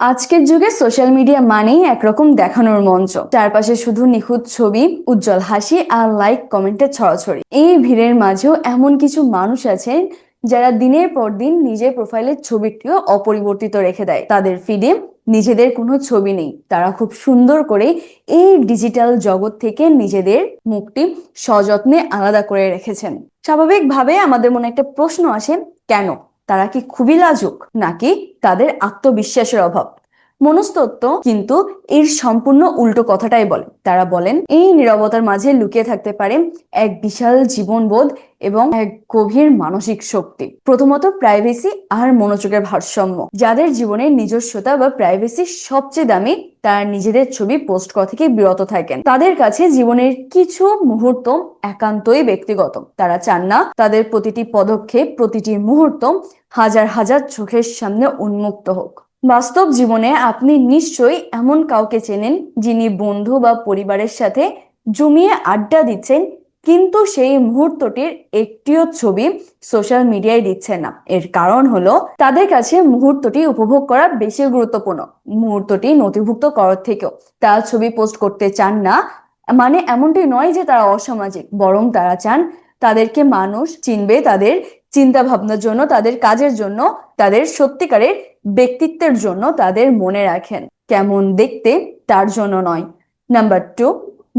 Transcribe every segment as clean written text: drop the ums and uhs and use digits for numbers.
আজকের যুগে social media মানেই একরকম দেখানোর মঞ্চ। চারপাশে শুধু নিখুঁত ছবি, উজ্জ্বল হাসি আর লাইক কমেন্টের ছড়াছড়ি। এই ভিড়ের মাঝেও এমন কিছু মানুষ আছেন যারা দিনের পর দিন নিজের প্রোফাইলের ছবিটিও অপরিবর্তিত রেখে দেয়। তাদের ফিডে নিজেদের কোনো ছবি নেই। তারা খুব সুন্দর করে এই ডিজিটাল জগৎ থেকে নিজেদের মুখটি সযত্নে আলাদা করে রেখেছেন। স্বাভাবিকভাবে আমাদের মনে একটা প্রশ্ন আসে, কেন? তারা কি খুবই লাজুক, নাকি তাদের আত্মবিশ্বাসের অভাব? মনস্তত্ত্ব কিন্তু এর সম্পূর্ণ উল্টো কথাটাই বলে। তারা বলেন এই নীরবতার মাঝে লুকিয়ে থাকতে পারে এক বিশাল জীবনবোধ এবং এক গভীর মানসিক শক্তি। প্রথমত, প্রাইভেসি আর মনোযোগের ভারসাম্য। যাদের জীবনের নিজস্বতা বা প্রাইভেসি সবচেয়ে দামি, তারা নিজেদের ছবি পোস্ট করা থেকে বিরত থাকেন। তাদের কাছে জীবনের কিছু মুহূর্ত একান্তই ব্যক্তিগত। তারা চান না তাদের প্রতিটি পদক্ষেপ, প্রতিটি মুহূর্ত হাজার হাজার চোখের সামনে উন্মুক্ত হোক। বাস্তব জীবনে আপনি নিশ্চয়ই এমন কাউকে চেনেন যিনি বন্ধু বা পরিবারের সাথে জমিয়ে আড্ডা দিচ্ছেন, কিন্তু সেই মুহূর্তটির একটিও ছবি সোশ্যাল মিডিয়ায় দিচ্ছে না। এর কারণ হলো তাদের কাছে মুহূর্তটি উপভোগ করা বেশি গুরুত্বপূর্ণ, মুহূর্তটি নথিভুক্ত করার থেকেও। তারা ছবি পোস্ট করতে চান না মানে এমনটি নয় যে তারা অসামাজিক, বরং তারা চান তাদেরকে মানুষ চিনবে তাদের চিন্তা ভাবনার জন্য, তাদের কাজের জন্য, তাদের সত্যিকারের ব্যক্তিত্বের জন্য, তাদের মনে রাখেন কেমন দেখতে তার জন্য নয়। নাম্বার 2,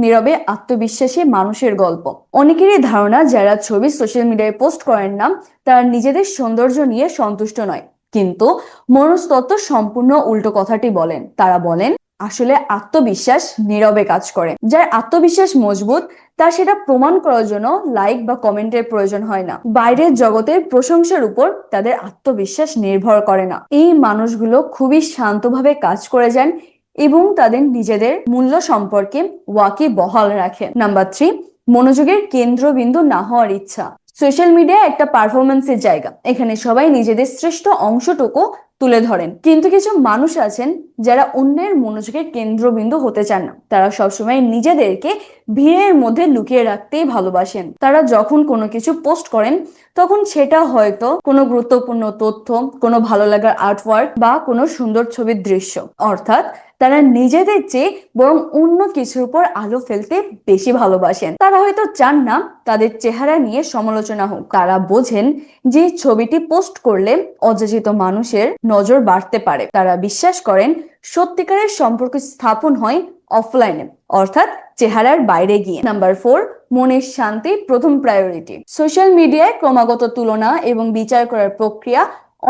নীরবে আত্মবিশ্বাসী মানুষের গল্প। অনেকেরই ধারণা যারা ছবি সোশ্যাল মিডিয়ায় পোস্ট করেন না তারা নিজেদের সৌন্দর্য নিয়ে সন্তুষ্ট নয়, কিন্তু মনস্তত্ত্ব সম্পূর্ণ উল্টো কথাটি বলেন। তারা বলেন আসলে আত্মবিশ্বাস নীরবে কাজ করে। যার আত্মবিশ্বাস মজবুত, তার সেটা প্রমাণ করার জন্য লাইক বা কমেন্টের প্রয়োজন হয় না। বাইরের জগতের প্রশংসার উপর তাদের আত্মবিশ্বাস নির্ভর করে না। এই মানুষগুলো খুবই শান্তভাবে কাজ করে যান এবং তাদের নিজেদের মূল্য সম্পর্কে ওয়াকিবহাল রাখেন। নাম্বার 3, মনোযোগের কেন্দ্রবিন্দু না হওয়ার ইচ্ছা। সোশ্যাল মিডিয়া একটা পারফরমেন্সের জায়গা। এখানে সবাই নিজেদের শ্রেষ্ঠ অংশটুকু তুলে ধরেন, কিন্তু কিছু মানুষ আছেন যারা অন্যের মনোযোগের কেন্দ্রবিন্দু হতে চান না। তারা সবসময় নিজেদেরকে ভিড়ের মধ্যে লুকিয়ে রাখতেই ভালোবাসেন। তারা যখন কোনো কিছু পোস্ট করেন তখন সেটা হয়তো কোনো গুরুত্বপূর্ণ তথ্য, কোনো ভালো লাগার আর্টওয়ার্ক বা কোনো সুন্দর ছবির দৃশ্য। অর্থাৎ তারা নিজেদের চেয়ে বরং অন্য কিছুর উপর আলো ফেলতে বেশি ভালোবাসেন। তারা হয়তো চান না তাদের চেহারা নিয়ে সমালোচনা হোক। তারা বোঝেন যে ছবিটি পোস্ট করলে অযাচিত মানুষের নজর বাড়তে পারে। তারা বিশ্বাস করেন সত্যিকারের সম্পর্ক স্থাপন হয় অফলাইনে, অর্থাৎ চেহারার বাইরে গিয়ে। নাম্বার 4, মনের শান্তি প্রথম প্রায়োরিটি। সোশ্যাল মিডিয়ায় ক্রমাগত তুলনা এবং বিচার করার প্রক্রিয়া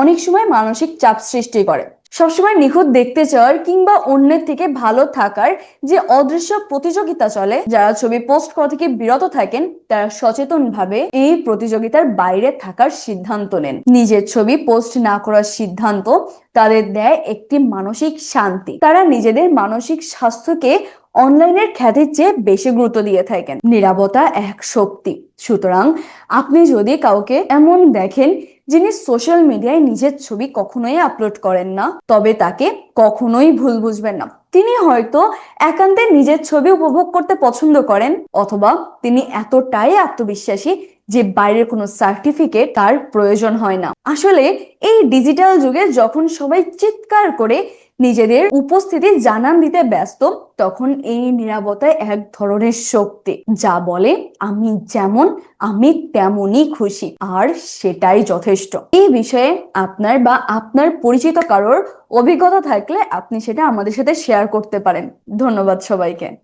অনেক সময় মানসিক চাপ সৃষ্টি করে। সবসময় নিখুঁত দেখতে চাওয়ার কিংবা অন্যের থেকে ভালো থাকার যে অদৃশ্য প্রতিযোগিতা চলে, যারা ছবি পোস্ট করা থেকে বিরত থাকেন তারা সচেতন ভাবে এই প্রতিযোগিতার বাইরে থাকার সিদ্ধান্ত নেন। নিজের ছবি পোস্ট না করার সিদ্ধান্ত তাদের দেয় একটি মানসিক শান্তি। তারা নিজেদের মানসিক স্বাস্থ্যকে অনলাইনের খ্যাতির চেয়ে বেশি গুরুত্ব দিয়ে থাকেন। নীরবতা এক শক্তি। সুতরাং আপনি যদি কাউকে এমন দেখেন যিনি সোশ্যাল মিডিয়ায় নিজের ছবি কখনোই আপলোড করেন না, তবে তাকে কখনোই ভুল বুঝবেন না। তিনি হয়তো একান্তে নিজের ছবি উপভোগ করতে পছন্দ করেন, অথবা তিনি এতটাই আত্মবিশ্বাসী যে বাইরের কোনো সার্টিফিকেট তার প্রয়োজন হয় না। আসলে এই ডিজিটাল যুগে যখন সবাই চিৎকার করে নিজেদের উপস্থিতি জানান দিতে ব্যস্ত, তখন এই নীরবতায় এক ধরনের শক্তি যা বলে আমি যেমন আমি তেমনই খুশি, আর সেটাই যথেষ্ট। এই বিষয়ে আপনার বা আপনার পরিচিত কারোর অভিজ্ঞতা থাকলে আপনি সেটা আমাদের সাথে শেয়ার করতে পারেন। ধন্যবাদ সবাইকে।